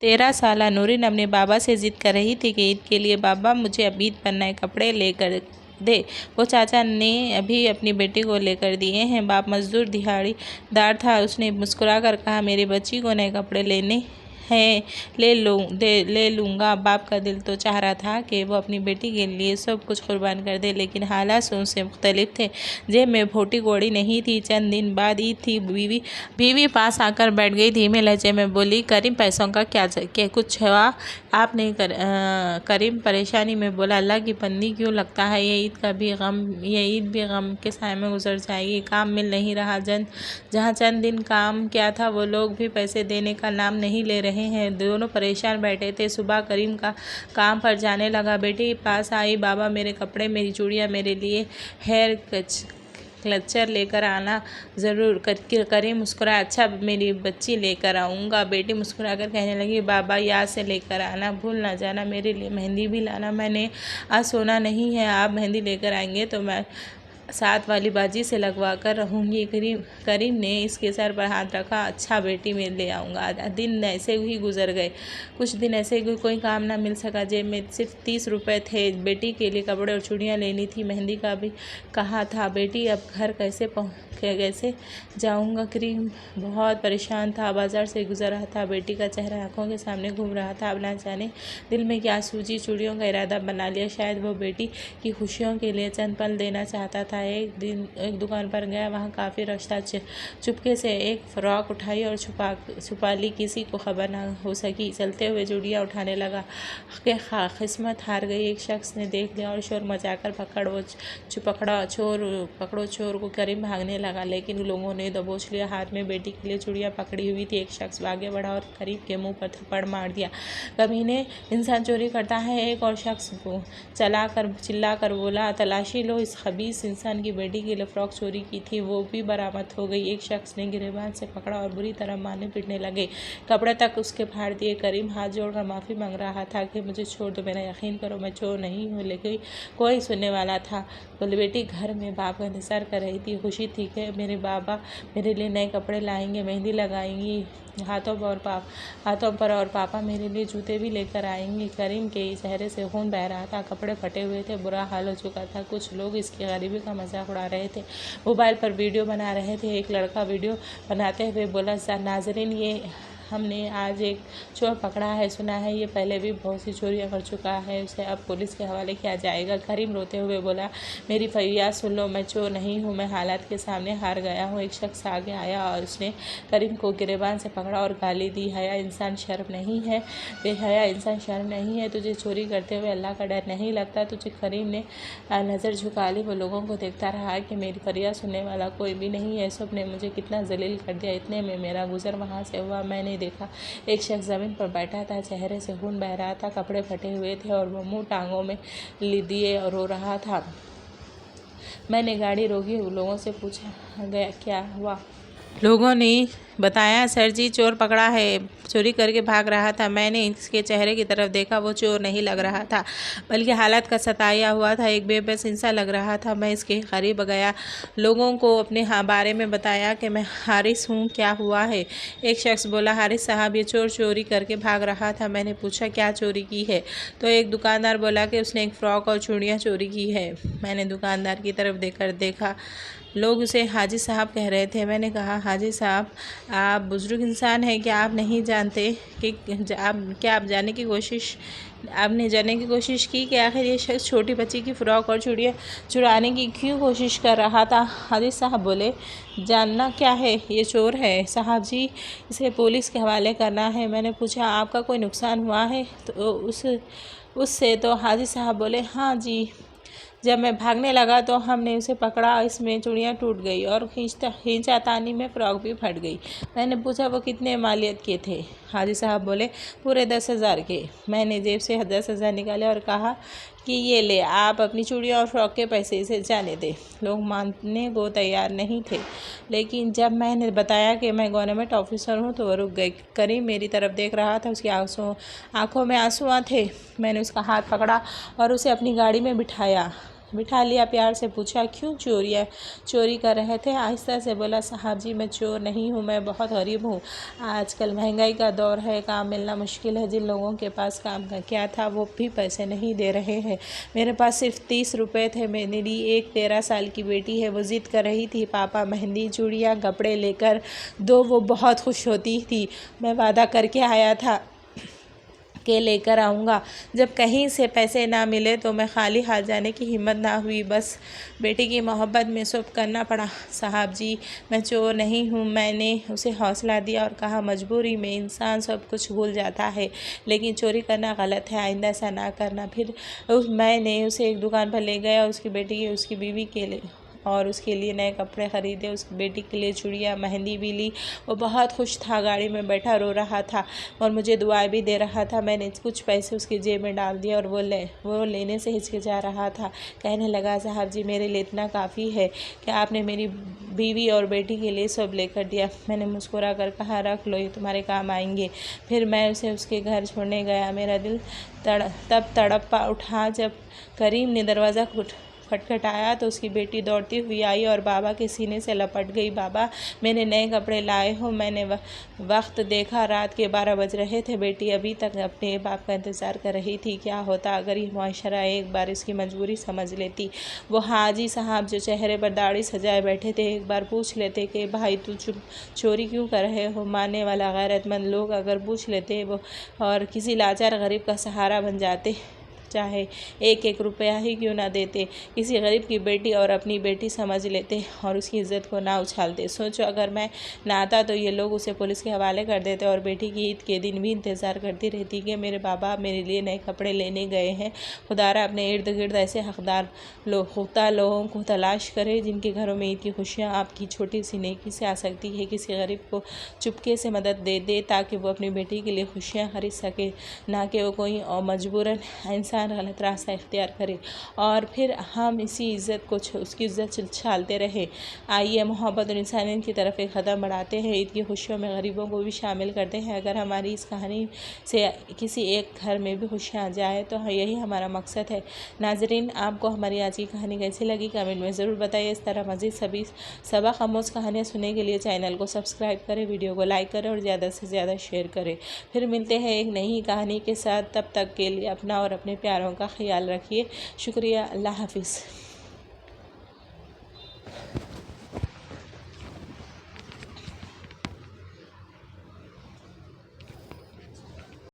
13 साला नूरिन अपने बाबा से जिद कर रही थी कि ईद के लिए बाबा मुझे अब ईद पर नए कपड़े लेकर दे। वो चाचा ने अभी अपनी बेटी को लेकर दिए हैं। बाप मजदूर दिहाड़ीदार था। उसने मुस्कुराकर कहा, मेरी बच्ची को नए कपड़े लेने हैं, ले लूँगा। बाप का दिल तो चाह रहा था कि वो अपनी बेटी के लिए सब कुछ कुर्बान कर दे, लेकिन हालात उससे मुख्तलिफ थे। जेब में फोटी कौड़ी नहीं थी। चंद दिन बाद ईद थी। बीवी पास आकर बैठ गई। धीमे लहजे में बोली, करीम पैसों का क्या कुछ हुआ? आप नहीं करीम परेशानी में बोला, अल्लाह की बंदी क्यों लगता है ये ईद भी गम के साए में गुजर जाएगी। काम मिल नहीं रहा। जहाँ चंद दिन काम किया था वो लोग भी पैसे देने का नाम नहीं ले रहे हैं। दोनों परेशान बैठे थे। सुबह करीम का काम पर जाने लगा। बेटी पास आई, बाबा मेरे कपड़े, मेरी चूड़ियाँ, मेरे लिए हेयर क्लचर लेकर आना ज़रूर। करीम मुस्कुराया, अच्छा मेरी बच्ची लेकर आऊँगा। बेटी मुस्कुराकर कहने लगी, बाबा याद से लेकर आना, भूल ना जाना। मेरे लिए मेहंदी भी लाना। मैंने आज सोना नहीं है। आप मेहंदी लेकर आएंगे तो मैं साथ वाली बाजी से लगवा कर रहूँगी। करीम ने इसके सर पर हाथ रखा, अच्छा बेटी मैं ले आऊँगा। दिन ऐसे ही गुजर गए। कुछ दिन ऐसे ही कोई काम ना मिल सका। जेब में सिर्फ 30 रुपये थे। बेटी के लिए कपड़े और चूड़ियाँ लेनी थी। मेहंदी का भी कहा था। बेटी अब घर कैसे जाऊँगा? करीम बहुत परेशान था। बाजार से गुजर रहा था। बेटी का चेहरा आंखों के सामने घूम रहा था। अब ना जाने दिल में क्या सूझी। चूड़ियों का इरादा बना लिया। शायद वो बेटी की खुशियों के लिए चंद पल देना चाहता था। एक दुकान पर गया, वहाँ काफ़ी रश था। चुपके से एक फ्रॉक उठाई और छुपा ली, किसी को खबर ना हो सकी। चलते हुए चूड़ियाँ उठाने लगा कि किस्मत हार गई। एक शख्स ने देख लिया और शोर मचाकर पकड़ो चोर को। करीम भागने लगा, लेकिन लोगों ने दबोच लिया। हाथ में बेटी के लिए चूड़ियाँ पकड़ी हुई थी। एक शख्स आगे बढ़ा और करीम के मुंह पर थप्पड़ मार दिया। कमीने इंसान चोरी करता है। एक और शख्स को चिल्ला कर बोला, तलाशी लो, इस खबीस इंसान की बेटी के लिए फ्रॉक चोरी की थी, वो भी बरामद हो गई। एक शख्स ने गिरेबान से पकड़ा और बुरी तरह मारने पीटने लगे। कपड़े तक उसके फाड़ दिए। करीम हाथ जोड़कर माफ़ी मांग रहा था कि मुझे छोड़ दो, मेरा यकीन करो मैं चोर नहीं हूँ। लेकिन कोई सुनने वाला था। बेटी घर में बाप का इंतजार कर रही थी। खुशी थी कि मेरे बाबा मेरे लिए नए कपड़े लाएंगे, मेहंदी लगाएंगी हाथों पर और पापा मेरे लिए जूते भी लेकर आएंगे। करीम के चेहरे से खून बह रहा था। कपड़े फटे हुए थे। बुरा हाल हो चुका था। कुछ लोग इसकी गरीबी का मजाक उड़ा रहे थे। मोबाइल पर वीडियो बना रहे थे। एक लड़का वीडियो बनाते हुए बोला, नाज़रीन, ये हमने आज एक चोर पकड़ा है। सुना है ये पहले भी बहुत सी चोरियां कर चुका है। उसे अब पुलिस के हवाले किया जाएगा। करीम रोते हुए बोला, मेरी फरियाद सुन लो, मैं चोर नहीं हूँ, मैं हालात के सामने हार गया हूँ। एक शख्स आगे आया और उसने करीम को गिरेबान से पकड़ा और गाली दी, हया इंसान शर्म नहीं है, बेहया इंसान शर्म नहीं है, तुझे चोरी करते हुए अल्लाह का डर नहीं लगता तुझे? करीम ने नज़र झुका ली। वो लोगों को देखता रहा कि मेरी फरियाद सुनने वाला कोई भी नहीं है। सब ने मुझे कितना जलील कर दिया। इतने में मेरा गुजर वहाँ से हुआ। मैंने देखा एक शख्स ज़मीन पर बैठा था। चेहरे से खून बह रहा था। कपड़े फटे हुए थे और वो मुंह टांगों में लिए और रो रहा था। मैंने गाड़ी रोकी। लोगों से पूछा गया क्या हुआ। लोगों ने बताया, सर जी चोर पकड़ा है, चोरी करके भाग रहा था। मैंने इसके चेहरे की तरफ देखा। वो चोर नहीं लग रहा था, बल्कि हालत का सताया हुआ था। एक बेबस इंसान लग रहा था। मैं इसके करीब गया, लोगों को अपने बारे में बताया कि मैं हारिस हूँ, क्या हुआ है। एक शख्स बोला, हारिस साहब, ये चोर चोरी करके भाग रहा था। मैंने पूछा क्या चोरी की है, तो एक दुकानदार बोला कि उसने एक फ़्रॉक और चूड़ियाँ चोरी की है। मैंने दुकानदार की तरफ देखा। लोग उसे हाजी साहब कह रहे थे। मैंने कहा, हाजी साहब, आप बुज़ुर्ग इंसान हैं, क्या आप नहीं जानते कि आप आपने जानने की कोशिश की कि आखिर ये शख्स छोटी बच्ची की फ़्रॉक और चूड़ियाँ चुराने की क्यों कोशिश कर रहा था? हाजी साहब बोले, जानना क्या है, ये चोर है साहब जी, इसे पुलिस के हवाले करना है। मैंने पूछा, आपका कोई नुकसान हुआ है तो उससे? तो हाजी साहब बोले, हाँ जी, जब मैं भागने लगा तो हमने उसे पकड़ा, इसमें चूड़ियाँ टूट गई और खींचातानी में फ़्रॉक भी फट गई। मैंने पूछा, वो कितने मालियत के थे? हाजी साहब बोले, पूरे 10,000 के। मैंने जेब से 10,000 निकाले और कहा कि ये ले, आप अपनी चूड़ियों और फ्रॉक के पैसे इसे जाने दे। लोग मानने को तैयार नहीं थे, लेकिन जब मैंने बताया कि मैं गवर्नमेंट ऑफिसर हूँ तो वो रुक गए। करीम मेरी तरफ देख रहा था। उसकी आंखों में आंसू थे। मैंने उसका हाथ पकड़ा और उसे अपनी गाड़ी में बिठाया। बिठा लिया, प्यार से पूछा, क्यों चोरी कर रहे थे? आहिस्ता से बोला, साहब जी मैं चोर नहीं हूँ, मैं बहुत गरीब हूँ। आजकल महंगाई का दौर है, काम मिलना मुश्किल है। जिन लोगों के पास काम का क्या था वो भी पैसे नहीं दे रहे हैं। मेरे पास सिर्फ 30 रुपये थे। मेरी एक 13 साल की बेटी है, वो ज़िद कर रही थी पापा मेहंदी चूड़ियाँ कपड़े लेकर दो। वो बहुत खुश होती थी। मैं वादा करके आया था के लेकर आऊँगा। जब कहीं से पैसे ना मिले तो मैं खाली हाथ जाने की हिम्मत ना हुई। बस बेटी की मोहब्बत में सब करना पड़ा। साहब जी मैं चोर नहीं हूँ। मैंने उसे हौसला दिया और कहा, मजबूरी में इंसान सब कुछ भूल जाता है, लेकिन चोरी करना गलत है, आइंदा ऐसा ना करना। फिर मैंने उसे एक दुकान पर ले गया, उसकी बेटी उसकी बीवी के लिए और उसके लिए नए कपड़े ख़रीदे, उसकी बेटी के लिए चूड़ियाँ मेहंदी भी ली। वो बहुत खुश था, गाड़ी में बैठा रो रहा था और मुझे दुआएं भी दे रहा था। मैंने कुछ पैसे उसकी जेब में डाल दिए और वो लेने से हिचकिचा रहा था। कहने लगा, साहब जी मेरे लिए इतना काफ़ी है कि आपने मेरी बीवी और बेटी के लिए सब लेकर दिया। मैंने मुस्कुरा कर कहा, रख लो, ये तुम्हारे काम आएंगे। फिर मैं उसे उसके घर छोड़ने गया। मेरा दिल तब तड़प उठा जब करीम ने दरवाज़ा खटखटाया तो उसकी बेटी दौड़ती हुई आई और बाबा के सीने से लपट गई। बाबा मैंने नए कपड़े लाए हो। मैंने वक्त देखा, रात के 12 बज रहे थे। बेटी अभी तक अपने बाप का इंतज़ार कर रही थी। क्या होता अगर ये मुआशरा एक बार इसकी मजबूरी समझ लेती। वो हाजी साहब जो चेहरे पर दाढ़ी सजाए बैठे थे, एक बार पूछ लेते कि भाई तू चोरी क्यों कर रहे हो। मानने वाला गैरतमंद लोग अगर पूछ लेते वो और किसी लाचार गरीब का सहारा बन जाते, चाहे एक एक रुपया ही क्यों ना देते, किसी गरीब की बेटी और अपनी बेटी समझ लेते और उसकी इज्जत को ना उछालते। सोचो अगर मैं ना आता तो ये लोग उसे पुलिस के हवाले कर देते और बेटी की ईद के दिन भी इंतज़ार करती रहती कि मेरे बाबा मेरे लिए नए कपड़े लेने गए हैं। खुदारा अपने इर्द गिर्द ऐसे हकदार पुख्ता लोगों को तलाश करे जिनके घरों में ईद की खुशियाँ आपकी छोटी सी नेकी से आ सकती है। किसी गरीब को चुपके से मदद दे दे ताकि वो अपनी बेटी के लिए खुशियाँ खरीद सके, ना कि वो कोई और मजबूरन इंसान गलत रास्ता इख्तियार करे और फिर हम इसी इज़्ज़त को उसकी इज़्ज़त छालते रहे। आइए मोहब्बत और इंसानियत की तरफ एक कदम बढ़ाते हैं। ईद की खुशियों में गरीबों को भी शामिल करते हैं। अगर हमारी इस कहानी से किसी एक घर में भी खुशियाँ आ जाए तो यही हमारा मकसद है। नाजरीन आपको हमारी आज की कहानी कैसी लगी कमेंट में ज़रूर बताइए। इस तरह मज़ीद सभी सबक आमोज़ कहानियाँ सुनने के लिए चैनल को सब्सक्राइब करें, वीडियो को लाइक करें और ज़्यादा से ज़्यादा शेयर करें। फिर मिलते हैं एक नई कहानी के साथ। तब तक के लिए अपना और अपने प्यारों का ख्याल रखिए। शुक्रिया। अल्लाह हाफिज़।